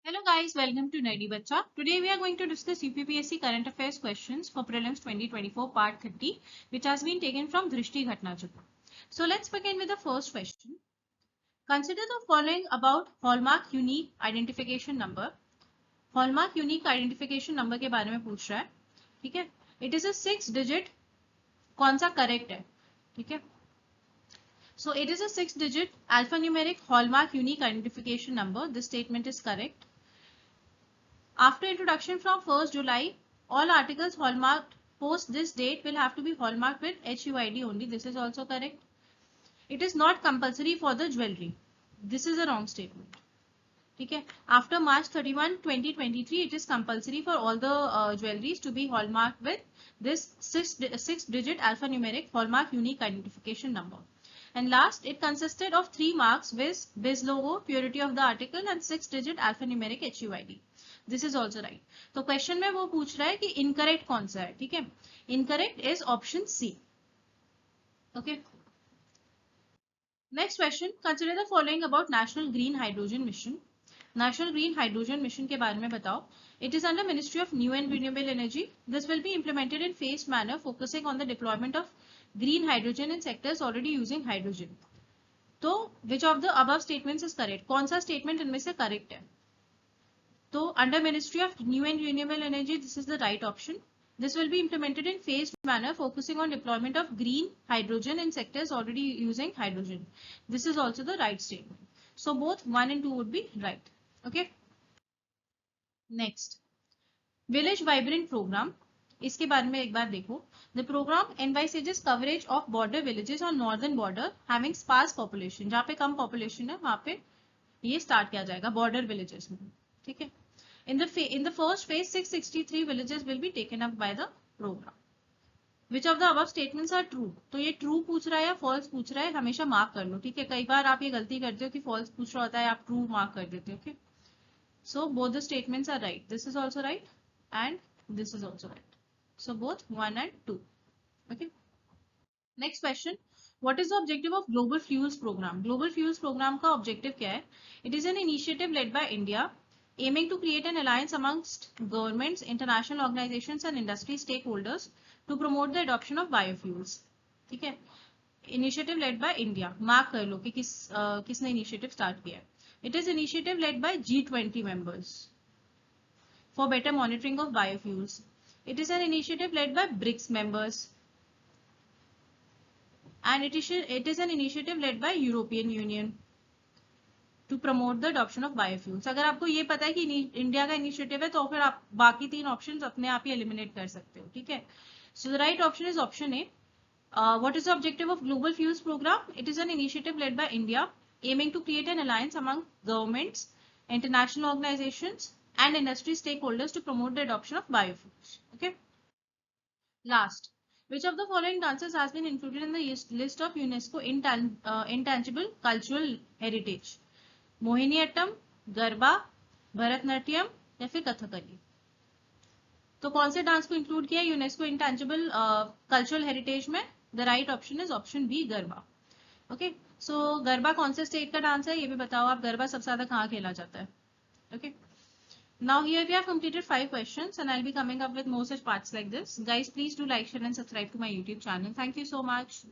Hello guys, welcome to Nerdy Bacha. Today we are going to discuss UPPSC current affairs questions for prelims 2024 part 30, which has been taken from Drishti Ghatnachakra. So let's begin with the first question. Consider the following about hallmark unique identification number. Hallmark unique identification number के बारे में पूछ रहा है, ठीक है? It is a 6-digit, कौन सा correct है, ठीक है? So it is a 6-digit alphanumeric hallmark unique identification number. This statement is correct. After introduction from 1st July, all articles hallmarked post this date will have to be hallmarked with HUID only. This is also correct. It is not compulsory for the jewelry. This is a wrong statement. Okay. After March 31, 2023, it is compulsory for all the jewelries to be hallmarked with this six-digit alphanumeric hallmark unique identification number. And last, it consisted of 3 marks with BIS logo, purity of the article, and 6-digit alphanumeric HUID. This is also right. तो question में वो पूछ रहा है कि incorrect कौन सा है, ठीक है? Incorrect is option C. Okay. Next question. Consider the following about national green hydrogen mission. National green hydrogen mission के बारे में बताओ. It is under Ministry of New and Renewable Energy. This will be implemented in phased manner, focusing on the deployment of green hydrogen in sectors already using hydrogen. तो which of the above statements is correct? कौन सा statement इनमें से correct है? So under Ministry of New and Renewable Energy, this is the right option. This will be implemented in phased manner, focusing on deployment of green hydrogen in sectors already using hydrogen. This is also the right statement. So both 1 and 2 would be right. Okay. Next, Village Vibrant Program. इसके बारे में एक बार देखो. The program envisages coverage of border villages on northern border having sparse population. जहाँ पे कम population है वहाँ पे ये start किया जाएगा border villages में. ठीक है. In the first phase, 663 villages will be taken up by the program. Which of the above statements are true? तो ये true पूछ रहा है या false पूछ रहा है, हमेशा मार्क कर लो, ठीक है? कई बार आप ये गलती करते हो कि false पूछ रहा होता है, आप true मार्क कर देते हो, okay? So both the statements are right. This is also right and this is also right. So both 1 and 2. Okay. Next question. What is the objective of Global Fuels Program? Global Fuels Program का objective क्या है? It is an initiative led by India, aiming to create an alliance amongst governments, international organizations and industry stakeholders to promote the adoption of biofuels. ठीक है? Initiative led by India. Mark कर लो कि किसने initiative start किया है. It is initiative led by G20 members for better monitoring of biofuels. It is an initiative led by BRICS members. And it is an initiative led by European Union to promote the adoption of biofuels. अगर आपको ये पता है कि India का initiative है तो फिर आप बाकी 3 ऑप्शंस अपने आप ही एलिमिनेट कर सकते हो, ठीक है? So the right option is option A. What is the objective of Global Fuels Program? It is an initiative led by India, aiming to create an alliance among governments, international organizations, and industry stakeholders to promote the adoption of biofuels. Okay. Last, which of the following dances has been included in the list of UNESCO intangible cultural heritage? Mohiniyattam, garba, Bharatanatyam या फिर कथकली. तो कौन से dance को include किया UNESCO intangible cultural heritage में? The right option is option B, garba. Okay. So garba कौन से स्टेट का डांस है ये भी बताओ आप. गरबा सबसे ज्यादा कहाँ खेला जाता है? Okay. Now here we have completed 5 questions and I'll be coming up with more such parts like this. Guys, please do like, share and subscribe to my YouTube channel. Thank you so much.